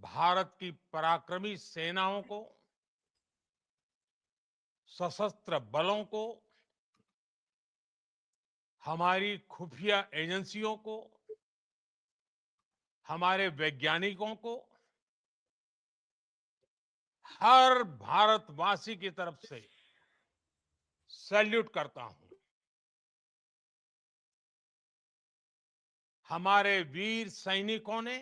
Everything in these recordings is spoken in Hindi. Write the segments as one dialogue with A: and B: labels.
A: भारत की पराक्रमी सेनाओं को, सशस्त्र बलों को, हमारी खुफिया एजेंसियों को, हमारे वैज्ञानिकों को, हर भारतवासी की तरफ से सैल्यूट करता हूं। हमारे वीर सैनिकों ने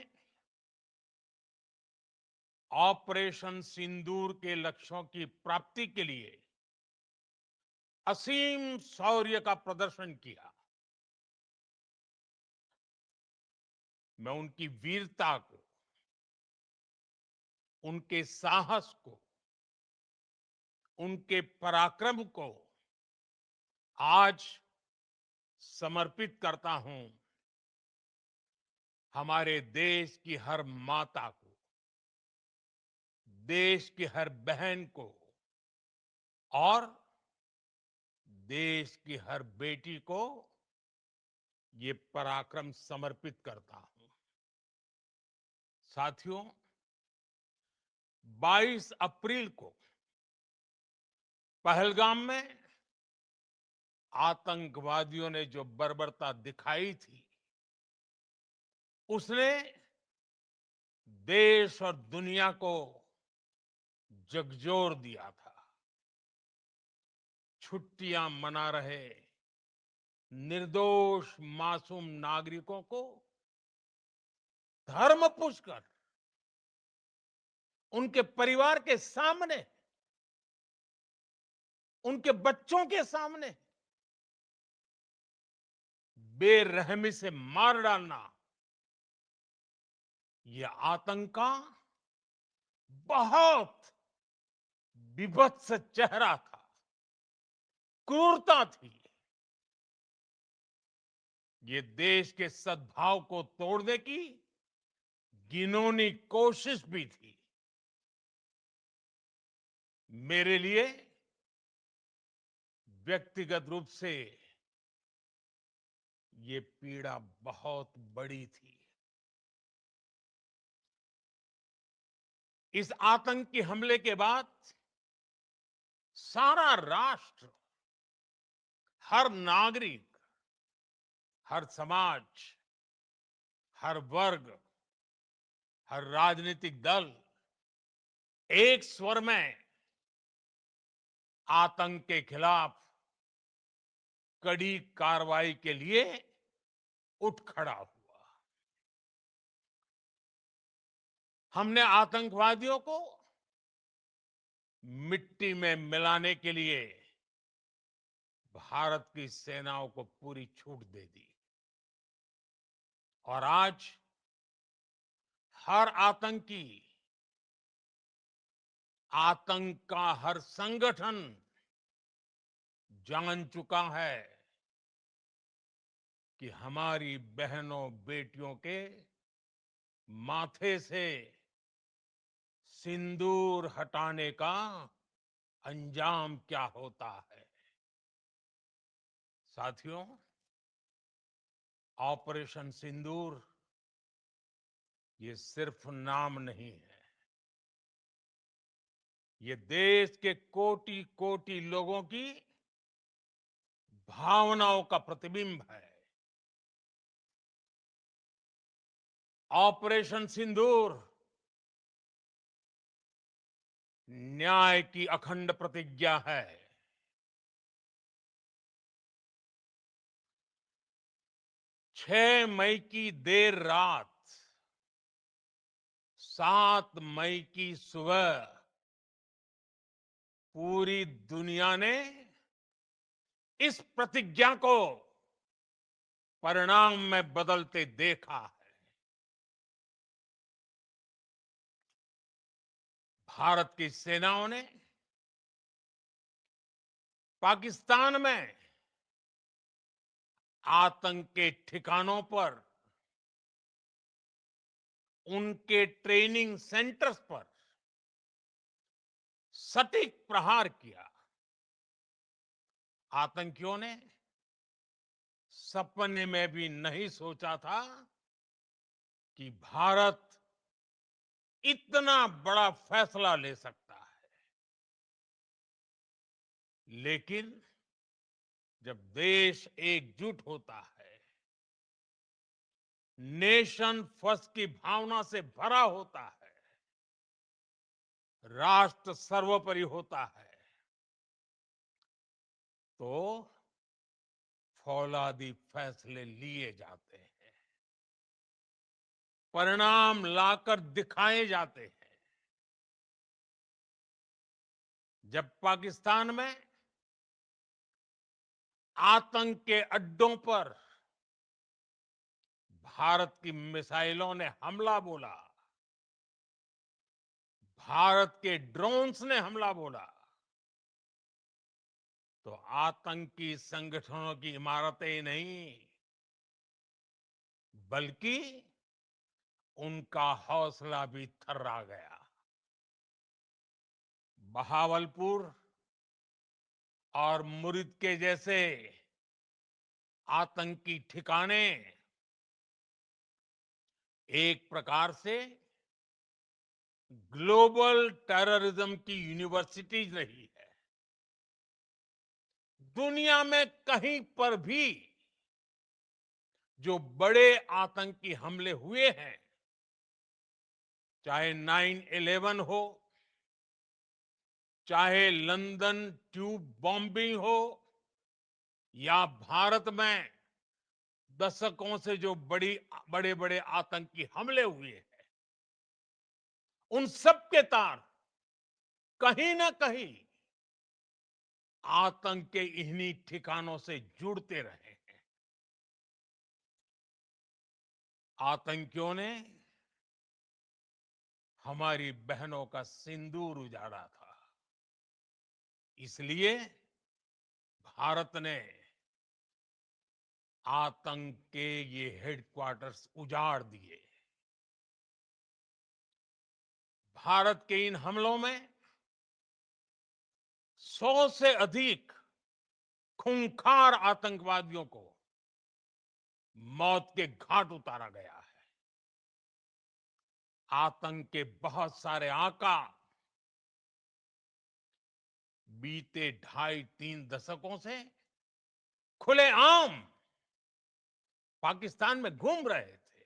A: ऑपरेशन सिंदूर के लक्ष्यों की प्राप्ति के लिए असीम शौर्य का प्रदर्शन किया। मैं उनकी वीरता को, उनके साहस को, उनके पराक्रम को आज समर्पित करता हूं हमारे देश की हर माता को, देश की हर बहन को और देश की हर बेटी को ये पराक्रम समर्पित करता हूं। साथियों, 22 अप्रैल को पहलगाम में आतंकवादियों ने जो बर्बरता दिखाई थी, उसने देश और दुनिया को झकझोर दिया था। छुट्टियां मना रहे निर्दोष मासूम नागरिकों को धर्म पूछकर उनके परिवार के सामने, उनके बच्चों के सामने बेरहमी से मार डालना, यह आतंक का बहुत विभत्स चेहरा था, क्रूरता थी। ये देश के सद्भाव को तोड़ने की घिनौनी कोशिश भी थी। मेरे लिए व्यक्तिगत रूप से ये पीड़ा बहुत बड़ी थी। इस आतंकी हमले के बाद सारा राष्ट्र, हर नागरिक, हर समाज, हर वर्ग, हर राजनीतिक दल एक स्वर में आतंक के खिलाफ कड़ी कार्रवाई के लिए उठ खड़ा हुआ। हमने आतंकवादियों को मिट्टी में मिलाने के लिए भारत की सेनाओं को पूरी छूट दे दी और आज हर आतंकी, आतंक का हर संगठन जान चुका है कि हमारी बहनों बेटियों के माथे से सिंदूर हटाने का अंजाम क्या होता है। साथियों, ऑपरेशन सिंदूर ये सिर्फ नाम नहीं है, ये देश के कोटि कोटि लोगों की भावनाओं का प्रतिबिंब है। ऑपरेशन सिंदूर न्याय की अखंड प्रतिज्ञा है। 6 मई की देर रात, 7 मई की सुबह पूरी दुनिया ने इस प्रतिज्ञा को परिणाम में बदलते देखा है। भारत की सेनाओं ने पाकिस्तान में आतंक के ठिकानों पर, उनके ट्रेनिंग सेंटर्स पर सटीक प्रहार किया। आतंकियों ने सपने में भी नहीं सोचा था कि भारत इतना बड़ा फैसला ले सकता है। लेकिन जब देश एकजुट होता है, नेशन फर्स्ट की भावना से भरा होता है, राष्ट्र सर्वोपरि होता है, तो फौलादी फैसले लिए जाते हैं, परिणाम लाकर दिखाए जाते हैं। जब पाकिस्तान में आतंक के अड्डों पर भारत की मिसाइलों ने हमला बोला, भारत के ड्रोन्स ने हमला बोला, तो आतंकी संगठनों की इमारतें नहीं, बल्कि उनका हौसला भी थर्रा गया। बहावलपुर और मुरिद के जैसे आतंकी ठिकाने एक प्रकार से ग्लोबल टेररिज्म की यूनिवर्सिटीज रही है। दुनिया में कहीं पर भी जो बड़े आतंकी हमले हुए हैं, चाहे 9/11 हो, चाहे लंदन ट्यूब बॉम्बिंग हो, या भारत में दशकों से जो बड़े बड़े आतंकी हमले हुए हैं, उन सब के तार कहीं ना कहीं आतंक के इन्हीं ठिकानों से जुड़ते रहे हैं। आतंकियों ने हमारी बहनों का सिंदूर उजाड़ा था, इसलिए भारत ने आतंक के ये हेडक्वार्टर्स उजाड़ दिए। भारत के इन हमलों में 100 से अधिक खूंखार आतंकवादियों को मौत के घाट उतारा गया है। आतंक के बहुत सारे आका बीते 2.5-3 दशकों से खुलेआम पाकिस्तान में घूम रहे थे,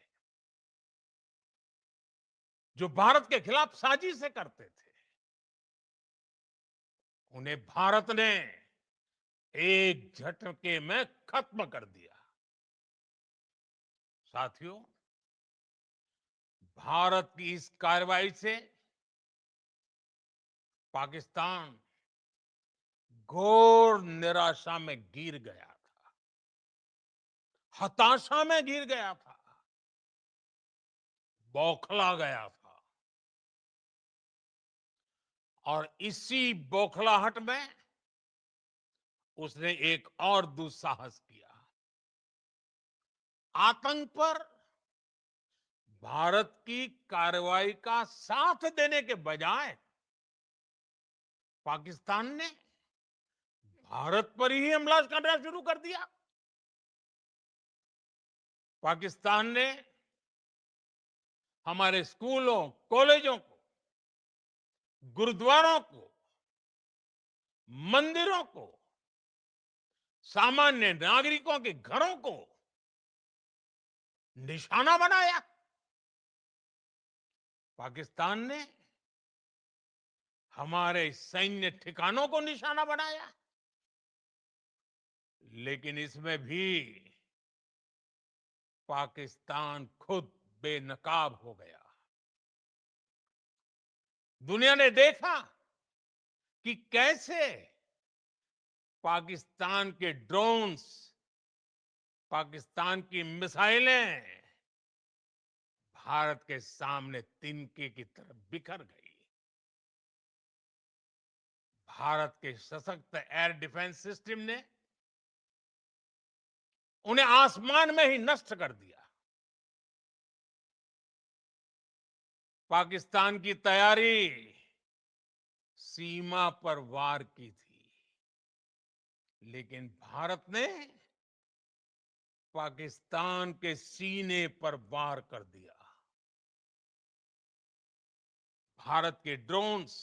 A: जो भारत के खिलाफ साजिशें करते थे। उन्हें भारत ने एक झटके में खत्म कर दिया। साथियों, भारत की इस कार्रवाई से पाकिस्तान घोर निराशा में गिर गया था, हताशा में गिर गया था, बौखला गया था। और इसी बौखलाहट में उसने एक और दुस्साहस किया। आतंक पर भारत की कार्रवाई का साथ देने के बजाय पाकिस्तान ने भारत पर ही हमला करना शुरू कर दिया। पाकिस्तान ने हमारे स्कूलों, कॉलेजों को, गुरुद्वारों को, मंदिरों को, सामान्य नागरिकों के घरों को निशाना बनाया। पाकिस्तान ने हमारे सैन्य ठिकानों को निशाना बनाया। लेकिन इसमें भी पाकिस्तान खुद बेनकाब हो गया। दुनिया ने देखा कि कैसे पाकिस्तान के ड्रोन्स, पाकिस्तान की मिसाइलें भारत के सामने तिनके की तरह बिखर गई। भारत के सशक्त एयर डिफेंस सिस्टम ने उन्हें आसमान में ही नष्ट कर दिया। पाकिस्तान की तैयारी सीमा पर वार की थी, लेकिन भारत ने पाकिस्तान के सीने पर वार कर दिया। भारत के ड्रोन्स,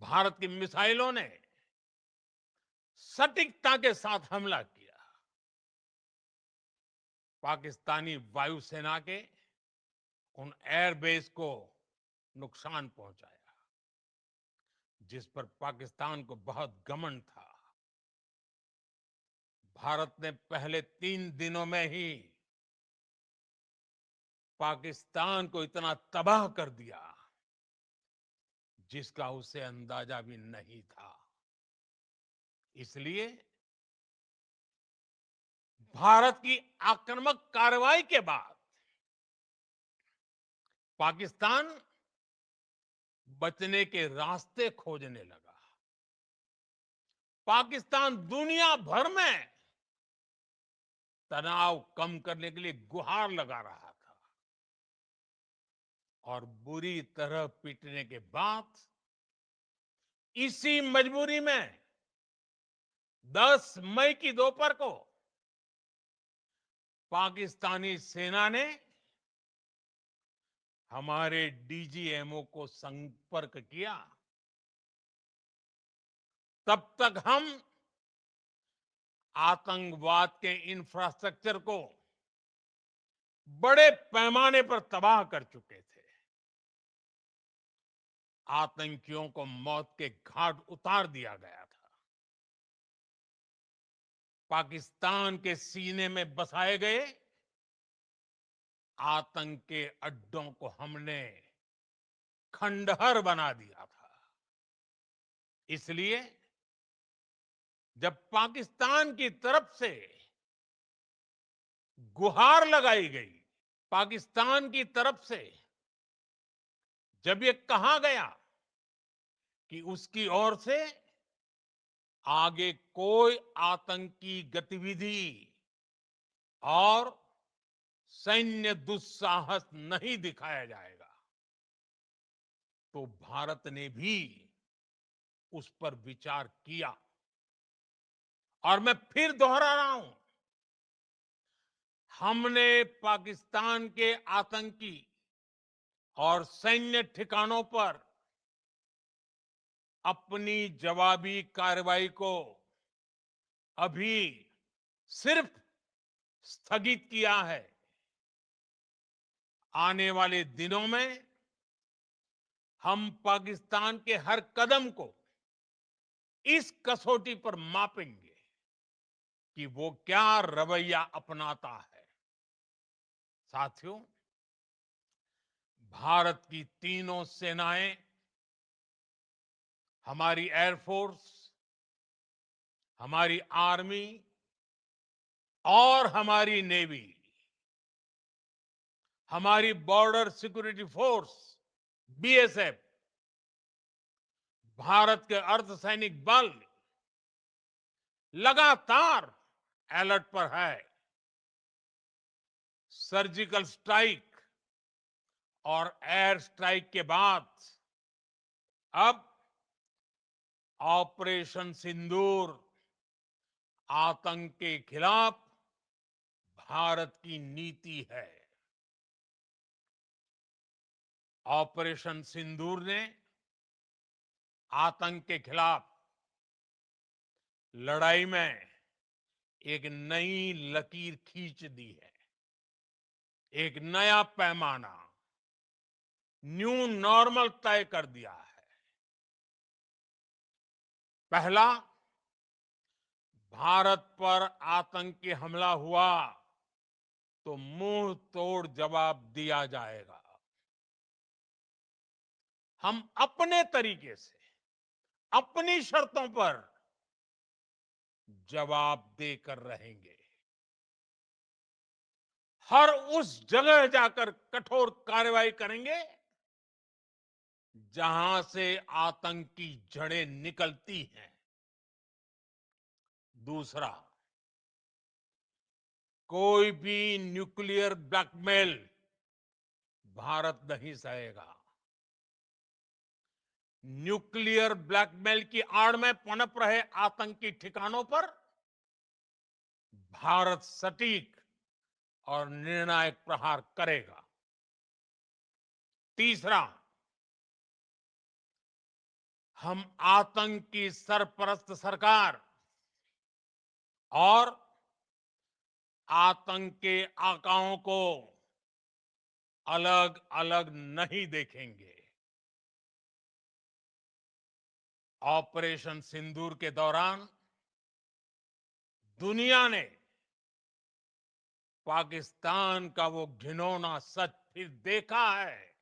A: भारत की मिसाइलों ने सटीकता के साथ हमला किया। पाकिस्तानी वायुसेना के उन एयरबेस को नुकसान पहुंचाया, जिस पर पाकिस्तान को बहुत घमंड था। भारत ने पहले 3 दिनों में ही पाकिस्तान को इतना तबाह कर दिया, जिसका उसे अंदाजा भी नहीं था। इसलिए भारत की आक्रामक कार्रवाई के बाद पाकिस्तान बचने के रास्ते खोजने लगा। पाकिस्तान दुनिया भर में तनाव कम करने के लिए गुहार लगा रहा था, और बुरी तरह पीटने के बाद इसी मजबूरी में 10 मई की दोपहर को पाकिस्तानी सेना ने हमारे डीजीएमओ को संपर्क किया। तब तक हम आतंकवाद के इंफ्रास्ट्रक्चर को बड़े पैमाने पर तबाह कर चुके थे। आतंकियों को मौत के घाट उतार दिया गया था। पाकिस्तान के सीने में बसाए गए आतंक के अड्डों को हमने खंडहर बना दिया था। इसलिए जब पाकिस्तान की तरफ से गुहार लगाई गई, पाकिस्तान की तरफ से जब ये कहा गया कि उसकी ओर से आगे कोई आतंकी गतिविधि और सैन्य दुस्साहस नहीं दिखाया जाएगा, तो भारत ने भी उस पर विचार किया। और मैं फिर दोहरा रहा हूं, हमने पाकिस्तान के आतंकी और सैन्य ठिकानों पर अपनी जवाबी कार्रवाई को अभी सिर्फ स्थगित किया है। आने वाले दिनों में हम पाकिस्तान के हर कदम को इस कसौटी पर मापेंगे कि वो क्या रवैया अपनाता है। साथियों, भारत की तीनों सेनाएं, हमारी एयरफोर्स, हमारी आर्मी और हमारी नेवी, हमारी border security force BSF, Bharat के अर्धसैनिक बल लगातार अलर्ट पर है। सर्जिकल स्ट्राइक और एयर स्ट्राइक के बाद अब ऑपरेशन सिंदूर आतंक के खिलाफ भारत की नीति है। ऑपरेशन सिंदूर ने आतंक के खिलाफ लड़ाई में एक नई लकीर खींच दी है, एक नया पैमाना, न्यू नॉर्मल तय कर दिया है। पहला, भारत पर आतंकी हमला हुआ तो मुंह तोड़ जवाब दिया जाएगा। हम अपने तरीके से, अपनी शर्तों पर जवाब देकर रहेंगे। हर उस जगह जाकर कठोर कार्रवाई करेंगे जहां से आतंक की जड़ें निकलती हैं। दूसरा, कोई भी न्यूक्लियर ब्लैकमेल भारत नहीं सहेगा। न्यूक्लियर ब्लैकमेल की आड़ में पनप रहे आतंकी ठिकानों पर भारत सटीक और निर्णायक प्रहार करेगा। तीसरा, हम आतंक की सरपरस्त सरकार और आतंक के आकाओं को अलग अलग नहीं देखेंगे। ऑपरेशन सिंदूर के दौरान दुनिया ने पाकिस्तान का वो घिनौना सच फिर देखा है,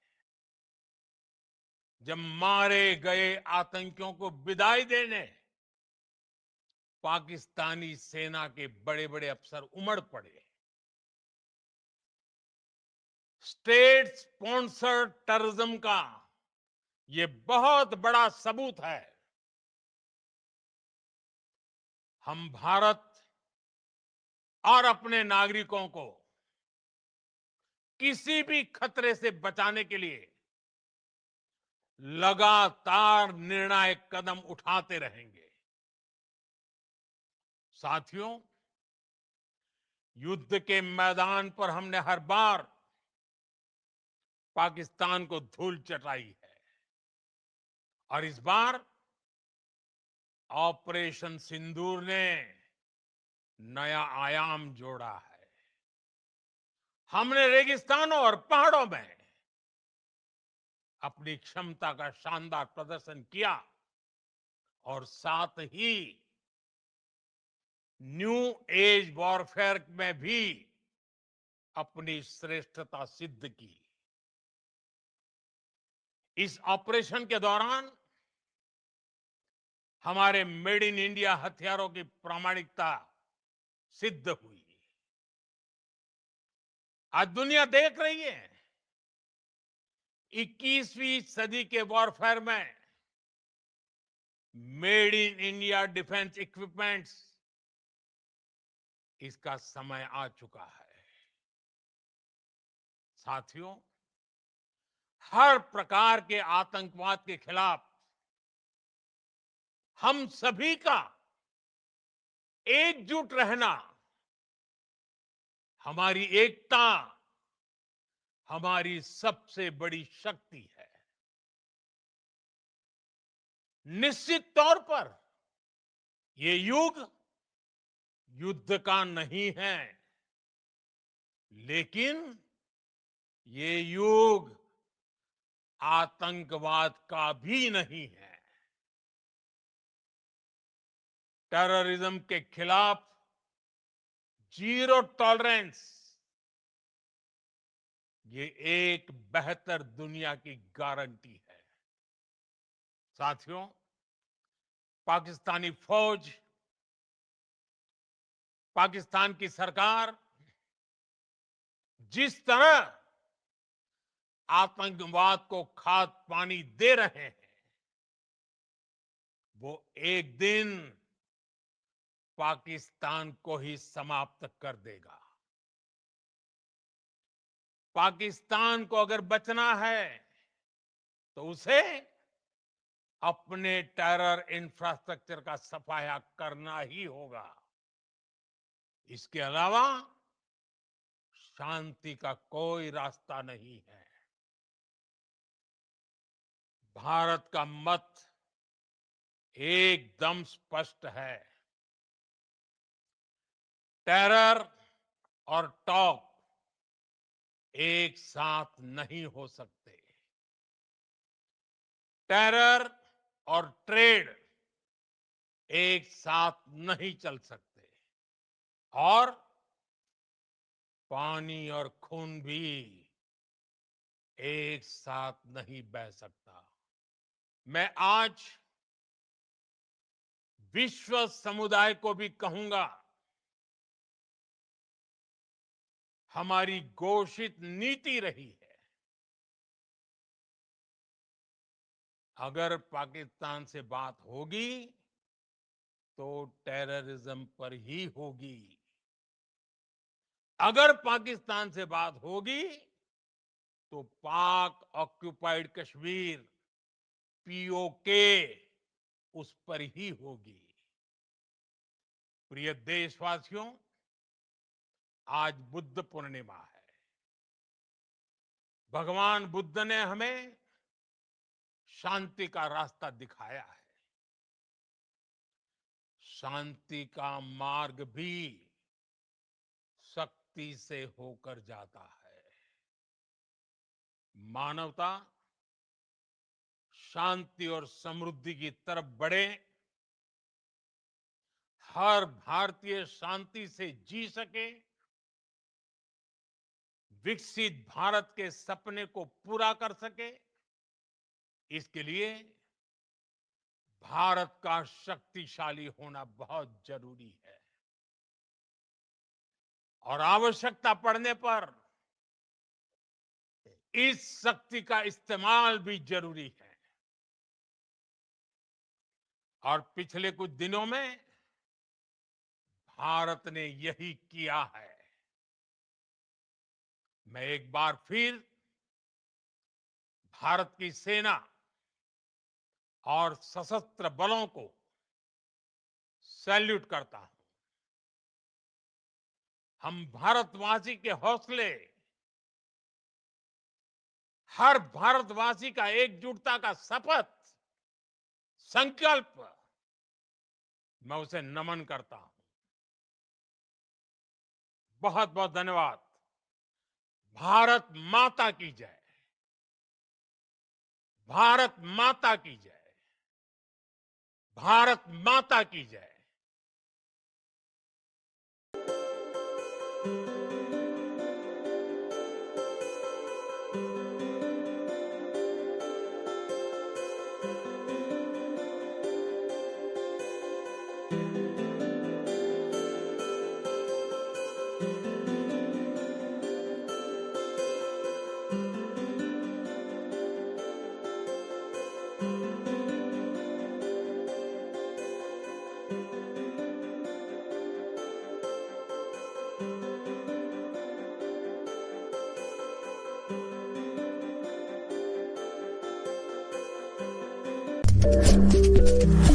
A: जब मारे गए आतंकियों को विदाई देने पाकिस्तानी सेना के बड़े बड़े अफसर उमड़ पड़े। स्टेट स्पॉन्सर्ड टेररिज्म का ये बहुत बड़ा सबूत है। हम भारत और अपने नागरिकों को किसी भी खतरे से बचाने के लिए लगातार निर्णायक कदम उठाते रहेंगे। साथियों, युद्ध के मैदान पर हमने हर बार पाकिस्तान को धूल चटाई है और इस बार ऑपरेशन सिंदूर ने नया आयाम जोड़ा है। हमने रेगिस्तानों और पहाड़ों में अपनी क्षमता का शानदार प्रदर्शन किया और साथ ही न्यू एज वॉरफेयर में भी अपनी श्रेष्ठता सिद्ध की। इस ऑपरेशन के दौरान हमारे मेड इन इंडिया हथियारों की प्रामाणिकता सिद्ध हुई। आज दुनिया देख रही है 21वीं सदी के वॉरफेयर में made in India defence equipments, इसका समय आ चुका है। साथियों, हर प्रकार के आतंकवाद के खिलाफ हम सभी का एकजुट रहना, हमारी एकता, हमारी सबसे बड़ी शक्ति है। निश्चित तौर पर ये युग युद्ध का नहीं है, लेकिन ये युग आतंकवाद का भी नहीं है। टेररिज्म के खिलाफ जीरो टॉलरेंस, ये एक बेहतर दुनिया की गारंटी है। साथियों, पाकिस्तानी फौज, पाकिस्तान की सरकार जिस तरह आतंकवाद को खाद पानी दे रहे हैं, वो एक दिन पाकिस्तान को ही समाप्त कर देगा। पाकिस्तान को अगर बचना है तो उसे अपने टेरर इंफ्रास्ट्रक्चर का सफाया करना ही होगा। इसके अलावा शांति का कोई रास्ता नहीं है। भारत का मत एकदम स्पष्ट है। टेरर और टॉक एक साथ नहीं हो सकते। टेरर और ट्रेड एक साथ नहीं चल सकते और पानी और खून भी एक साथ नहीं बह सकता। मैं आज विश्व समुदाय को भी कहूंगा, हमारी घोषित नीति रही है, अगर पाकिस्तान से बात होगी तो टेररिज्म पर ही होगी। अगर पाकिस्तान से बात होगी तो पाक ऑक्युपाइड कश्मीर, पीओके, उस पर ही होगी। प्रिय देशवासियों, आज बुद्ध पूर्णिमा है। भगवान बुद्ध ने हमें शांति का रास्ता दिखाया है। शांति का मार्ग भी शक्ति से होकर जाता है। मानवता शांति और समृद्धि की तरफ बढ़े, हर भारतीय शांति से जी सके, विकसित भारत के सपने को पूरा कर सके, इसके लिए भारत का शक्तिशाली होना बहुत जरूरी है। और आवश्यकता पड़ने पर इस शक्ति का इस्तेमाल भी जरूरी है। और पिछले कुछ दिनों में भारत ने यही किया है। मैं एक बार फिर भारत की सेना और सशस्त्र बलों को सैल्यूट करता हूं। हम भारतवासी के हौसले, हर भारतवासी का एकजुटता का शपथ, संकल्प, मैं उसे नमन करता हूं। बहुत बहुत धन्यवाद। भारत माता की जय। भारत माता की जय। भारत माता की जय।
B: Thank you.